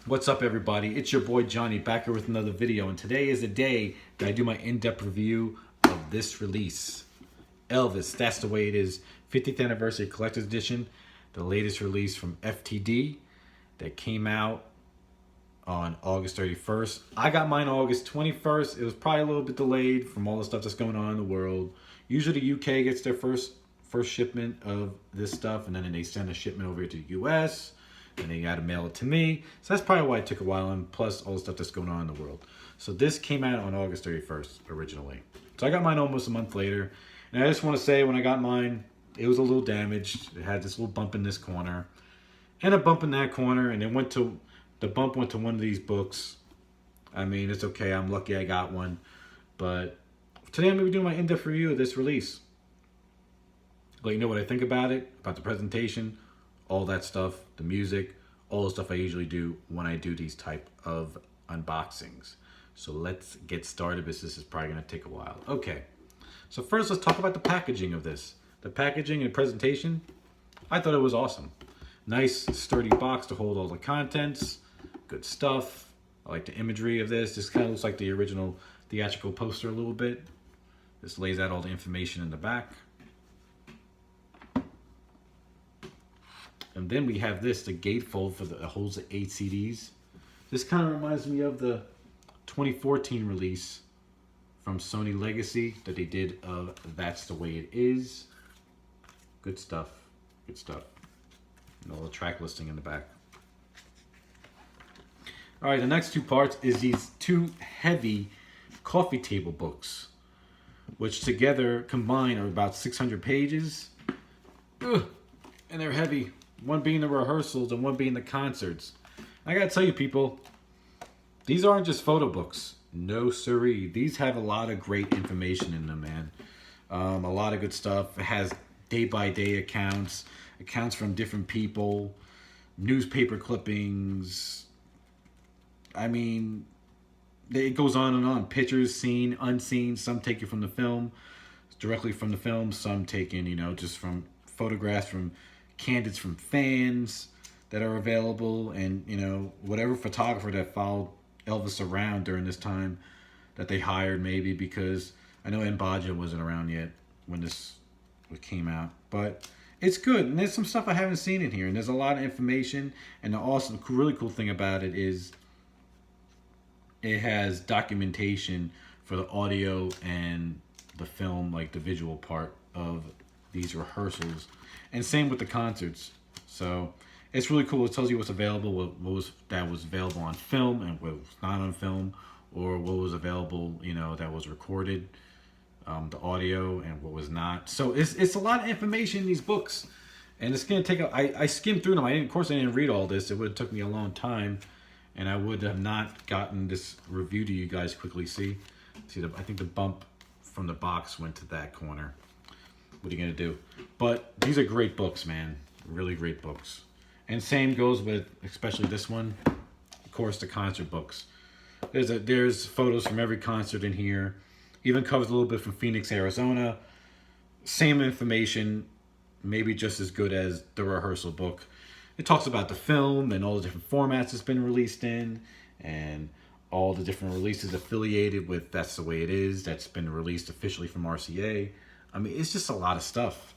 What's up, everybody? It's your boy Johnny back here with another video, and today is the day that I do my in-depth review of this release. Elvis, That's the Way It Is, 50th Anniversary Collector's Edition, the latest release from FTD that came out on August 31st. I got mine August 21st. It was probably a little bit delayed from all the stuff that's going on in the world. Usually the UK gets their first shipment of this stuff, and then they send a shipment over to the US, and they got to mail it to me. So that's probably why it took a while, and plus all the stuff that's going on in the world. So this came out on August 31st originally. So I got mine almost a month later. And I just want to say, when I got mine, it was a little damaged. It had this little bump in this corner and a bump in that corner, and the bump went to one of these books. I mean, it's okay. I'm lucky I got one. But today I'm going to be doing my in-depth review of this release. Let you know what I think about it, about the presentation, all that stuff, the music, all the stuff I usually do when I do these type of unboxings. So let's get started, because this is probably going to take a while. Okay, so first let's talk about the packaging of this. The packaging and presentation, I thought it was awesome. Nice sturdy box to hold all the contents, good stuff. I like the imagery of this. This kind of looks like the original theatrical poster a little bit. This lays out all the information in the back. And then we have this, the gatefold for the holds the 8 CDs. This kind of reminds me of the 2014 release from Sony Legacy that they did of That's the Way It Is. Good stuff. Good stuff. And all the track listing in the back. All right, the next two parts is these two heavy coffee table books, which together combined are about 600 pages. Ugh, and they're heavy. One being the rehearsals and one being the concerts. I gotta tell you, people, these aren't just photo books. No siree. These have a lot of great information in them, man. A lot of good stuff. It has day-by-day accounts from different people, newspaper clippings. I mean, it goes on and on. Pictures, seen, unseen. Some taken from the film, directly from the film. Some taken, just from photographs from candidates from fans that are available, and whatever photographer that followed Elvis around during this time that they hired, maybe, because I know Mbaja wasn't around yet when this came out. But it's good, and there's some stuff I haven't seen in here, and there's a lot of information. And the awesome, really cool thing about it is it has documentation for the audio and the film, like the visual part of these rehearsals, and same with the concerts. So it's really cool. It tells you what's available, what was available on film and what was not on film, or what was available, that was recorded, the audio, and what was not. So it's a lot of information in these books, and it's gonna take I skimmed through them. Of course I didn't read all this. It would have took me a long time, and I would have not gotten this review to you guys quickly. See, I think the bump from the box went to that corner. What are you gonna do? But these are great books, man. Really great books. And same goes with, especially this one, of course, the concert books. There's photos from every concert in here. Even covers a little bit from Phoenix, Arizona. Same information, maybe just as good as the rehearsal book. It talks about the film and all the different formats it's been released in, and all the different releases affiliated with That's the Way It Is, that's been released officially from RCA. I mean, it's just a lot of stuff.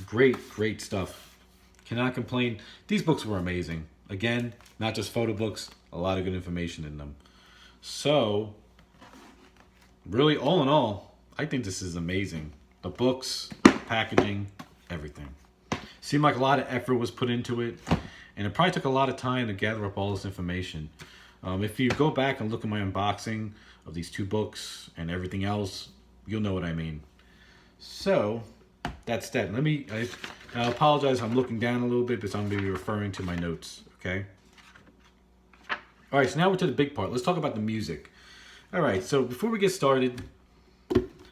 Great stuff. Cannot complain. These books were amazing. Again, not just photo books, a lot of good information in them. So, really, all in all, I think this is amazing. The books, packaging, everything. Seemed like a lot of effort was put into it, and it probably took a lot of time to gather up all this information. If you go back and look at my unboxing of these two books and everything else, you'll know what I mean. So that's that. I apologize. I'm looking down a little bit because I'm going to be referring to my notes. Okay. All right. So now we're to the big part. Let's talk about the music. All right. So before we get started,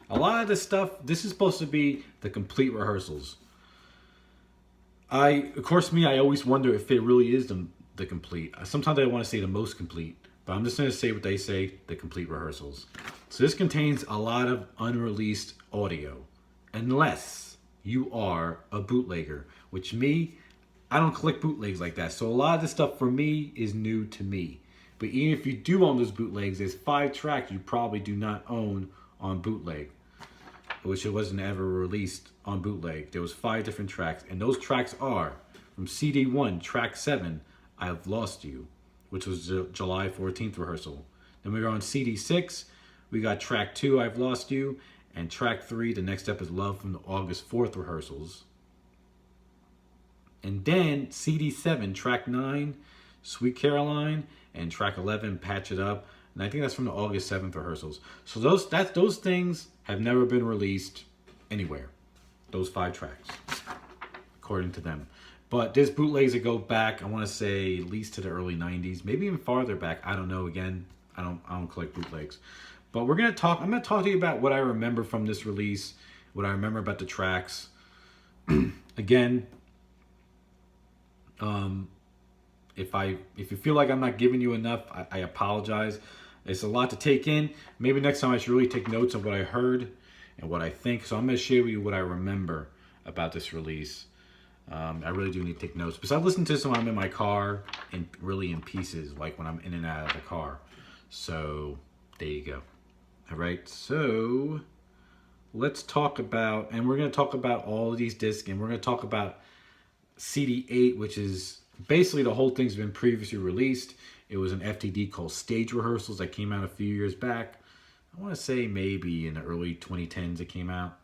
a lot of this stuff, this is supposed to be the complete rehearsals. Of course, I always wonder if it really is the complete. Sometimes I want to say the most complete, but I'm just going to say what they say, the complete rehearsals. So this contains a lot of unreleased audio, unless you are a bootlegger, which I don't collect bootlegs like that. So a lot of this stuff for me is new to me. But even if you do own those bootlegs, there's 5 tracks you probably do not own on bootleg, which it wasn't ever released on bootleg. There was 5 different tracks, and those tracks are from CD 1, track 7, I've Lost You, which was the July 14th rehearsal. Then we were on CD 6, we got track 2, I've Lost You, and track 3, The Next Step Is Love, from the August 4th rehearsals. And then CD 7, track 9, Sweet Caroline, and track 11, Patch It Up. And I think that's from the August 7th rehearsals. So those things have never been released anywhere. Those 5 tracks, according to them. But there's bootlegs that go back, I want to say, at least to the early 90s, maybe even farther back. I don't know. Again, I don't collect bootlegs. But I'm gonna talk to you about what I remember from this release, what I remember about the tracks. Again, if you feel like I'm not giving you enough, I apologize. It's a lot to take in. Maybe next time I should really take notes of what I heard and what I think. So I'm going to share with you what I remember about this release. I really do need to take notes, because I listen to this when I'm in my car, and really in pieces, like when I'm in and out of the car. So there you go. All right. So let's talk about, and we're going to talk about all of these discs, and we're going to talk about CD 8, which is basically the whole thing's been previously released. It was an FTD called Stage Rehearsals that came out a few years back. I want to say maybe in the early 2010s it came out.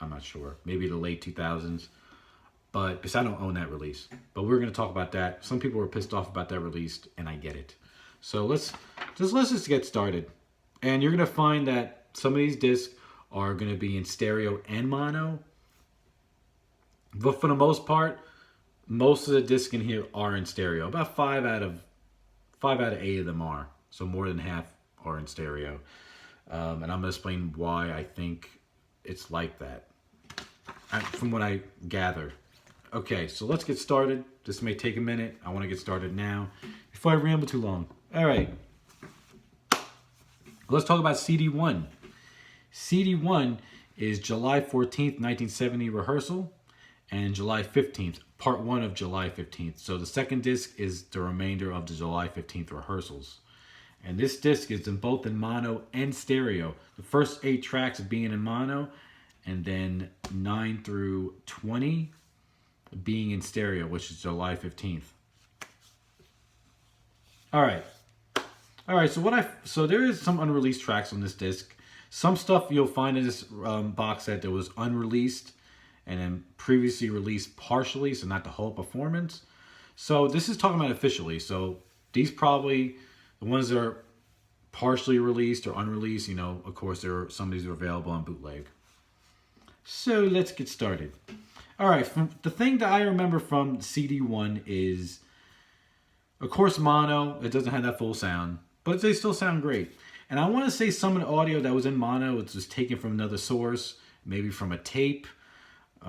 I'm not sure. Maybe the late 2000s. But because I don't own that release. But we're going to talk about that. Some people were pissed off about that release, and I get it. So let's just get started. And you're going to find that some of these discs are going to be in stereo and mono. But for the most part, most of the discs in here are in stereo. About 5 out of 8 of them are. So more than half are in stereo. And I'm going to explain why I think it's like that, from what I gather. Okay, so let's get started. This may take a minute. I want to get started now before I ramble too long. All right. Let's talk about CD 1. CD 1 is July 14th, 1970 rehearsal, and July 15th, part 1 of July 15th. So the second disc is the remainder of the July 15th rehearsals. And this disc is both in mono and stereo. The first 8 tracks being in mono, and then 9 through 20 being in stereo, which is July 15th. All right. So there is some unreleased tracks on this disc. Some stuff you'll find in this box set that was unreleased and then previously released partially, so not the whole performance. So this is talking about officially. So these probably, the ones that are partially released or unreleased, of course, some of these are available on bootleg. So let's get started. All right, the thing that I remember from CD 1 is, of course, mono. It doesn't have that full sound, but they still sound great. And I want to say some of the audio that was in mono, it was taken from another source, maybe from a tape,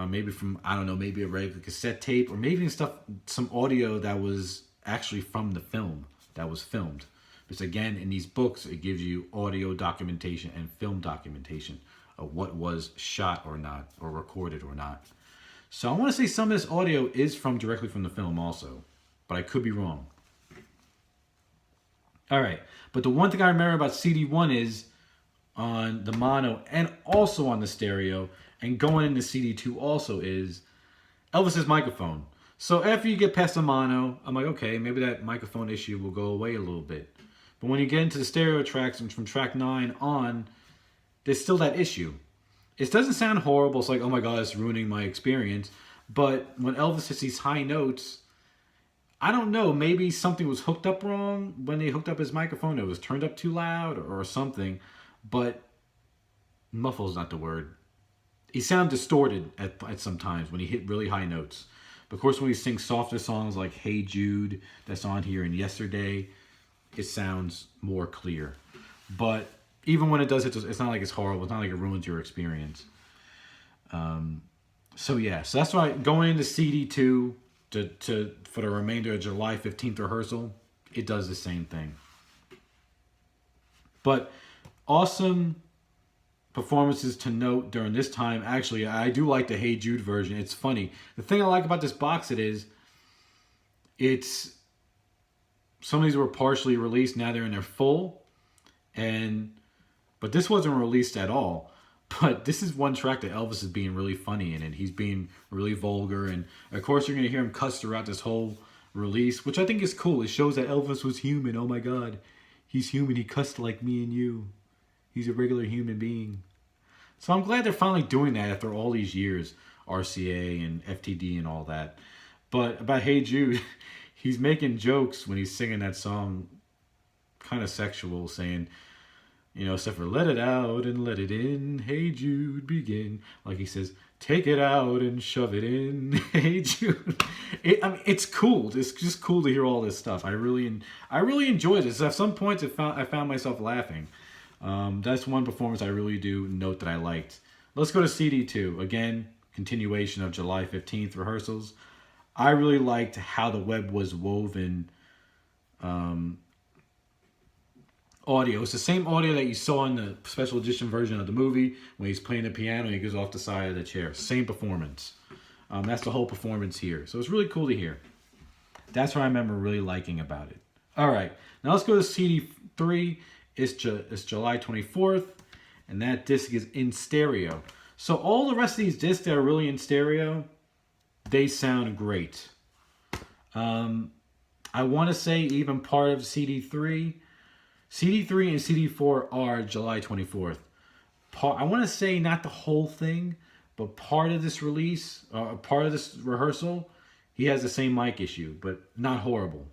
maybe from, I don't know, maybe a regular cassette tape, or maybe some audio that was actually from the film that was filmed. Because again, in these books, it gives you audio documentation and film documentation of what was shot or not, or recorded or not. So I want to say some of this audio is directly from the film also, but I could be wrong. All right, but the one thing I remember about CD 1 is on the mono and also on the stereo, and going into CD 2 also, is Elvis's microphone. So after you get past the mono, I'm like, okay, maybe that microphone issue will go away a little bit. But when you get into the stereo tracks, and from track 9 on, there's still that issue. It doesn't sound horrible. It's like, oh my God, it's ruining my experience. But when Elvis hits these high notes, I don't know, maybe something was hooked up wrong when they hooked up his microphone. It was turned up too loud or something. But muffled's not the word. He sounded distorted at some times when he hit really high notes. But of course, when he sings softer songs like Hey Jude, that's on here, and Yesterday, it sounds more clear. But even when it does, it's not like it's horrible. It's not like it ruins your experience. So that's why going into CD 2 for the remainder of July 15th rehearsal, it does the same thing. But awesome performances to note during this time. Actually, I do like the Hey Jude version. It's funny. The thing I like about this box set is it's some of these were partially released. Now they're in their full, but this wasn't released at all. But this is one track that Elvis is being really funny in, and he's being really vulgar, and of course you're gonna hear him cuss throughout this whole release, which I think is cool. It shows that Elvis was human. Oh my God, he's human. He cussed like me and you. He's a regular human being. So I'm glad they're finally doing that after all these years, RCA and FTD and all that. But about Hey Jude, he's making jokes when he's singing that song, kind of sexual, saying, you know, except for let it out and let it in, hey Jude, begin. Like he says, take it out and shove it in, hey Jude. I mean, it's cool. It's just cool to hear all this stuff. I really enjoyed this. At some points, I found myself laughing. That's one performance I really do note that I liked. Let's go to CD2. Again, continuation of July 15th rehearsals. I really liked how the web was woven audio. It's the same audio that you saw in the special edition version of the movie when he's playing the piano and he goes off the side of the chair. Same performance. That's the whole performance here. So it's really cool to hear. That's what I remember really liking about it. All right. Now let's go to CD3. It's July 24th, and that disc is in stereo. So all the rest of these discs that are really in stereo, they sound great. I want to say even part of CD3 and CD4 are July 24th. I want to say not the whole thing, but part of this release, part of this rehearsal, he has the same mic issue, but not horrible.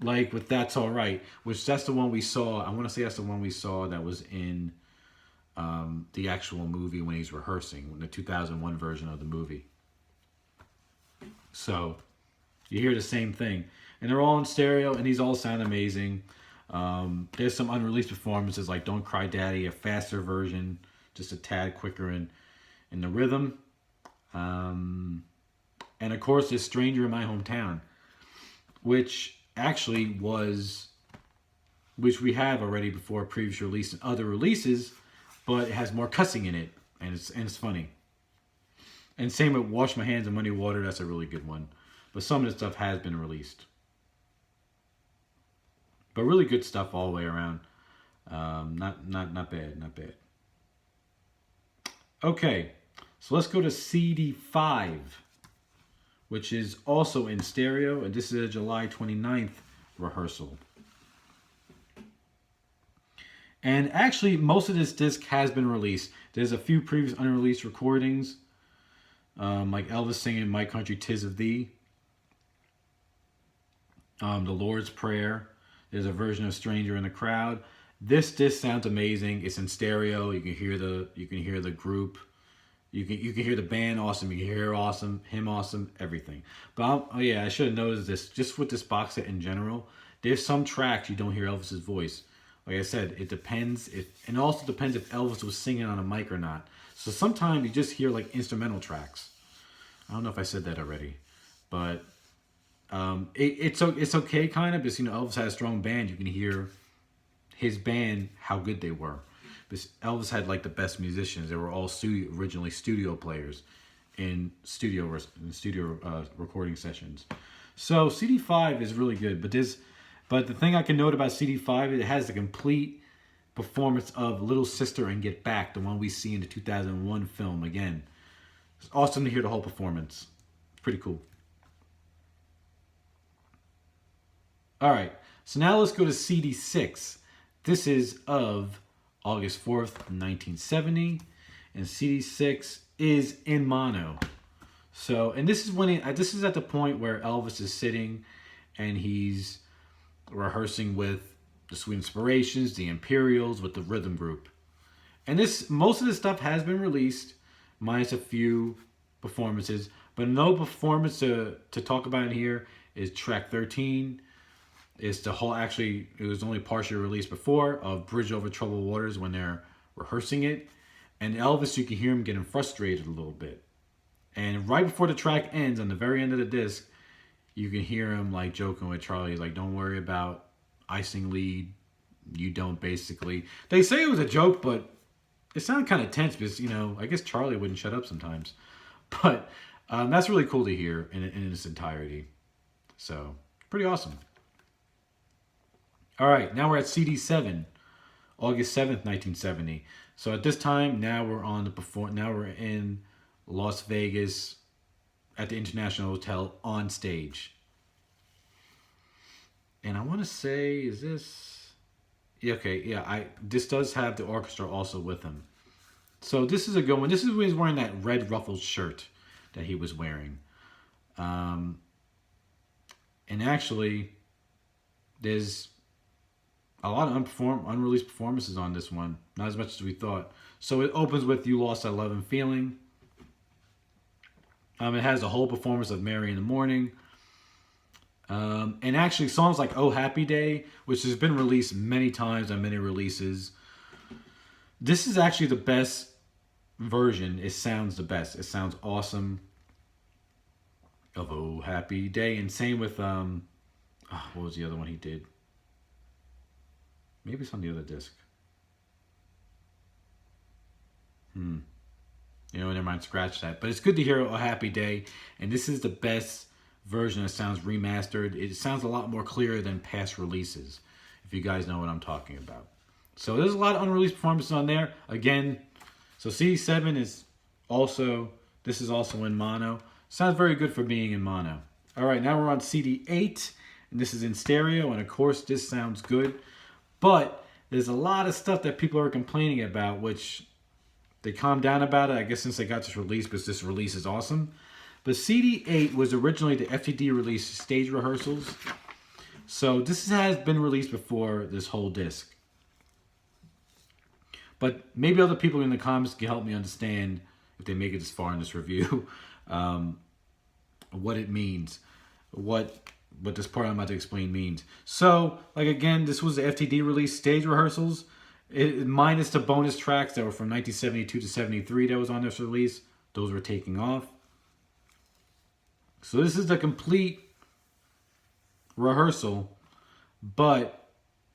Like with That's Alright, which that's the one we saw. I want to say that's the one we saw that was in the actual movie when he's rehearsing, the 2001 version of the movie. So you hear the same thing. And they're all in stereo, and these all sound amazing. There's some unreleased performances like Don't Cry Daddy, a faster version, just a tad quicker in the rhythm. And of course, there's Stranger in My Hometown, which we have already before previous release and other releases, but it has more cussing in it, and it's funny. And same with Wash My Hands in Muddy Water, that's a really good one. But some of the stuff has been released. But really good stuff all the way around. Not bad. Okay, so let's go to CD5, which is also in stereo, and this is a July 29th rehearsal. And actually, most of this disc has been released. There's a few previous unreleased recordings, like Elvis singing My Country 'Tis of Thee, The Lord's Prayer. There's a version of Stranger in the Crowd. This disc sounds amazing. It's in stereo. You can hear the group. You can hear the band awesome. You can hear awesome, him awesome, everything. But I should have noticed this. Just with this box set in general, there's some tracks you don't hear Elvis's voice. Like I said, it depends. And it also depends if Elvis was singing on a mic or not. So sometimes you just hear like instrumental tracks. I don't know if I said that already, but it's okay kind of because Elvis had a strong band. You can hear his band how good they were. Because Elvis had like the best musicians. They were all originally studio players in studio recording sessions. So CD5 is really good, but the thing I can note about CD5 is it has the complete performance of Little Sister and Get Back, the one we see in the 2001 film again. It's awesome to hear the whole performance. It's pretty cool. All right, so now let's go to CD6. This is of August 4th, 1970, and CD6 is in mono. So, and this is at the point where Elvis is sitting and he's rehearsing with the Sweet Inspirations, the Imperials, with the rhythm group. And most of this stuff has been released, minus a few performances, but no performance to talk about in here is track 13. It's the whole, actually, it was only partially released before, of Bridge Over Troubled Waters when they're rehearsing it. And Elvis, you can hear him getting frustrated a little bit. And right before the track ends, on the very end of the disc, you can hear him like joking with Charlie. He's like, don't worry about icing lead. You don't, basically. They say it was a joke, but it sounded kind of tense because, I guess Charlie wouldn't shut up sometimes. But that's really cool to hear in its entirety. So, pretty awesome. All right, now we're at CD7, August 7th, 1970. So at this time, now we're on the now we're in Las Vegas at the International Hotel on stage. And I want to say, is this? Yeah, okay, yeah. This does have the orchestra also with him. So this is a good one. This is when he's wearing that red ruffled shirt that he was wearing. And actually, there's a lot of unreleased performances on this one. Not as much as we thought. So it opens with "You Lost That Love and Feeling." It has a whole performance of "Mary in the Morning." And actually songs like "Oh Happy Day," which has been released many times on many releases. This is actually the best version. It sounds the best. It sounds awesome. Of "Oh Happy Day." And same with, what was the other one he did? Maybe it's on the other disc. Never mind, scratch that. But it's good to hear "A Happy Day." And this is the best version that sounds remastered. It sounds a lot more clear than past releases, if you guys know what I'm talking about. So there's a lot of unreleased performances on there. Again, so CD7 is also, this is also in mono. Sounds very good for being in mono. All right, now we're on CD8, and this is in stereo. And of course, this sounds good. But there's a lot of stuff that people are complaining about, which they calmed down about it, I guess, since they got this release, because this release is awesome. But CD8 was originally the FTD release stage rehearsals. So this has been released before this whole disc. But maybe other people in the comments can help me understand, if they make it this far in this review, what it means. What this part I'm about to explain means. So, like again, this was the FTD release stage rehearsals. Minus the bonus tracks that were from 1972 to 73 that was on this release. Those were taking off. So this is the complete rehearsal. But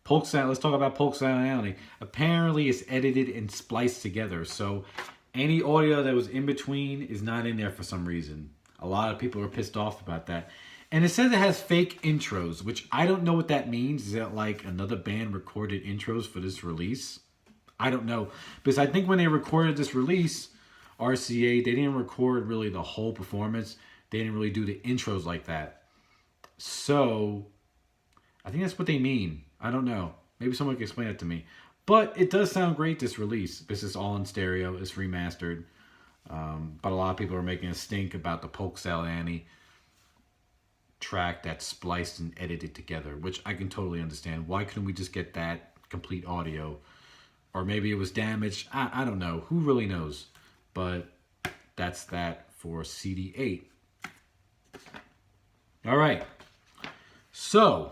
let's talk about Polk Signing. Apparently it's edited and spliced together. So any audio that was in between is not in there for some reason. A lot of people are pissed off about that. And it says it has fake intros, which I don't know what that means. Is that like another band recorded intros for this release? I don't know. Because I think when they recorded this release, RCA, they didn't record really the whole performance. They didn't really do the intros like that. So, I think that's what they mean. I don't know. Maybe someone can explain it to me. But it does sound great, this release. This is all in stereo. It's remastered. But a lot of people are making a stink about the Polk Signing track that's spliced and edited together, which I can totally understand. Why couldn't we just get that complete audio? Or maybe it was damaged. I don't know. Who really knows? But that's that for CD8. All right. So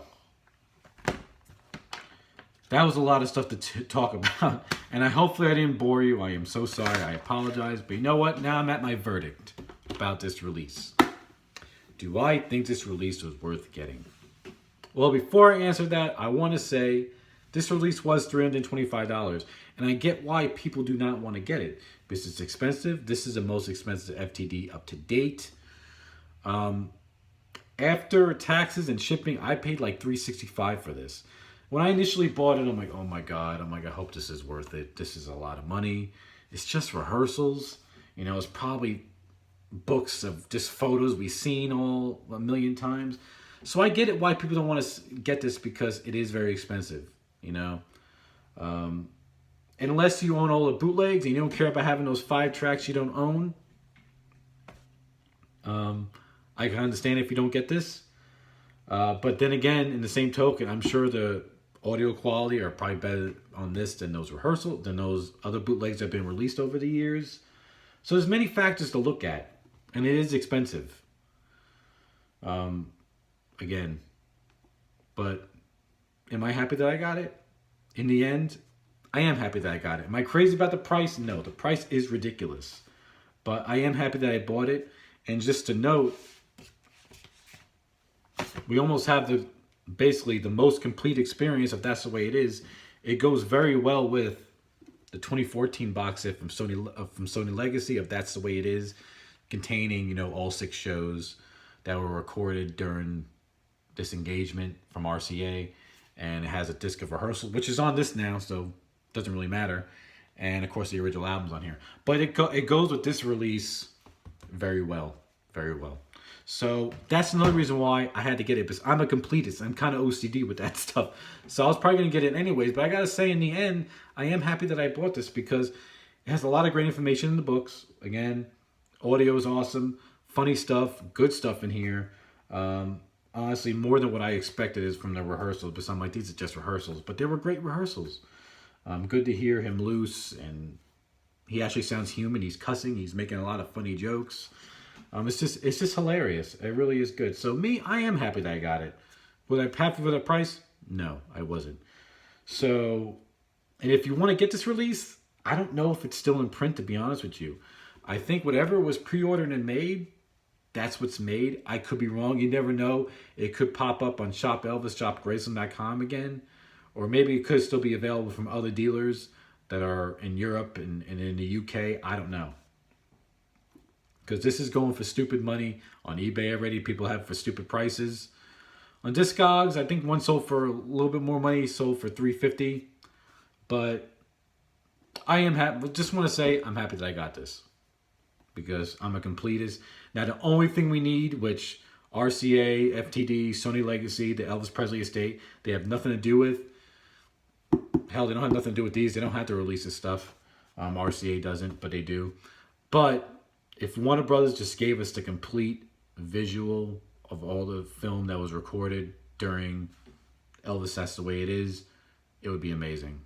that was a lot of stuff to talk about. And hopefully I didn't bore you. I am so sorry. I apologize. But you know what? Now I'm at my verdict about this release. Do I think this release was worth getting? Well, before I answer that, I want to say this release was $325. And I get why people do not want to get it. Because it's expensive. This is the most expensive FTD up to date. After taxes and shipping, I paid like $365 for this. When I initially bought it, I'm like, oh my God. I'm like, I hope this is worth it. This is a lot of money. It's just rehearsals. It's probably books of just photos we've seen all a million times. So I get it why people don't want to get this, because it is very expensive, unless you own all the bootlegs and you don't care about having those 5 tracks you don't own. I can understand if you don't get this. But then again, in the same token, I'm sure the audio quality are probably better on this than those other bootlegs that have been released over the years. So there's many factors to look at. And it is expensive. Again. But am I happy that I got it? In the end, I am happy that I got it. Am I crazy about the price? No, the price is ridiculous. But I am happy that I bought it. And just to note, we almost have basically the most complete experience, if that's the way it is. It goes very well with the 2014 box set from Sony Legacy, if that's the way it is, containing all 6 shows that were recorded during Disengagement from RCA, and it has a disc of rehearsal, which is on this now, so it doesn't really matter. And of course, the original album's on here, but it goes with this release very well, very well. So that's another reason why I had to get it, because I'm a completist. I'm kind of OCD with that stuff, so I was probably gonna get it anyways. But I gotta say, in the end, I am happy that I bought this because it has a lot of great information in the books. Again, audio is awesome, funny stuff, good stuff in here. Honestly, more than what I expected is from the rehearsals, but I'm like, these are just rehearsals. But they were great rehearsals. Good to hear him loose, and he actually sounds human. He's cussing. He's making a lot of funny jokes. It's just hilarious. It really is good. So me, I am happy that I got it. Was I happy with the price? No, I wasn't. So, and if you want to get this release, I don't know if it's still in print, to be honest with you. I think whatever was pre-ordered and made, that's what's made. I could be wrong. You never know. It could pop up on Shop Elvis, shopgraceland.com again. Or maybe it could still be available from other dealers that are in Europe and in the UK. I don't know. Because this is going for stupid money on eBay already. People have it for stupid prices. On Discogs, I think one sold for a little bit more money. Sold for $350. But I am happy. Just want to say I'm happy that I got this, because I'm a completist. Now, the only thing we need, which RCA, FTD, Sony Legacy, the Elvis Presley estate, they have nothing to do with. Hell, they don't have nothing to do with these. They don't have to release this stuff. RCA doesn't, but they do. But if Warner Brothers just gave us the complete visual of all the film that was recorded during Elvis, That's the Way It Is, it would be amazing.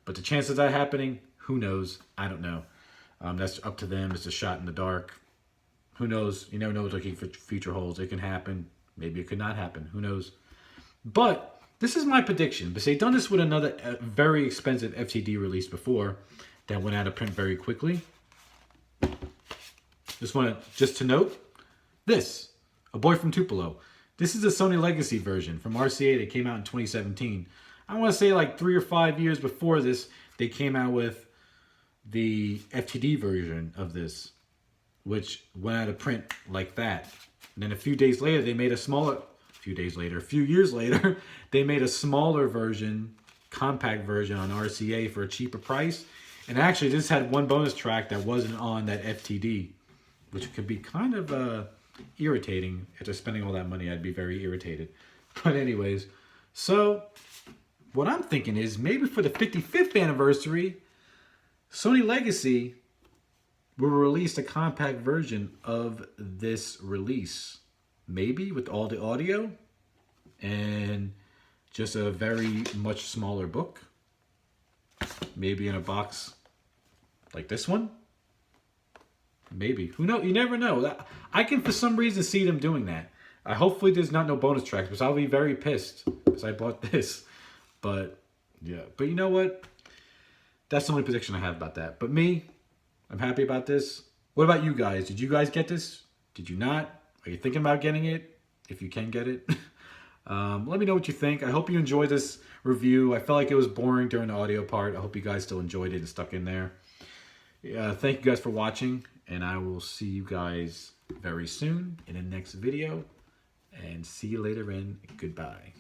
But the chances of that happening, who knows? I don't know. That's up to them. It's a shot in the dark. Who knows? You never know what looking for future holds. It can happen. Maybe it could not happen. Who knows? But this is my prediction. Because they've done this with another very expensive FTD release before that went out of print very quickly. Just to note, this, A Boy from Tupelo. This is a Sony Legacy version from RCA that came out in 2017. I want to say like 3 or 5 years before this, they came out with the FTD version of this, which went out of print like that. And then a few years later, they made a smaller version, compact version on RCA for a cheaper price. And actually, this had one bonus track that wasn't on that FTD, which could be kind of irritating. After spending all that money, I'd be very irritated. But anyways, so what I'm thinking is maybe for the 55th anniversary, Sony Legacy will release a compact version of this release. Maybe with all the audio and just a very much smaller book. Maybe in a box like this one. Maybe. Who knows? You never know. I can for some reason see them doing that. Hopefully there's not no bonus tracks, because I'll be very pissed because I bought this. But yeah. But you know what? That's the only prediction I have about that. But me, I'm happy about this. What about you guys? Did you guys get this? Did you not? Are you thinking about getting it? If you can get it. Let me know what you think. I hope you enjoyed this review. I felt like it was boring during the audio part. I hope you guys still enjoyed it and stuck in there. Thank you guys for watching. And I will see you guys very soon in the next video. And see you later and goodbye.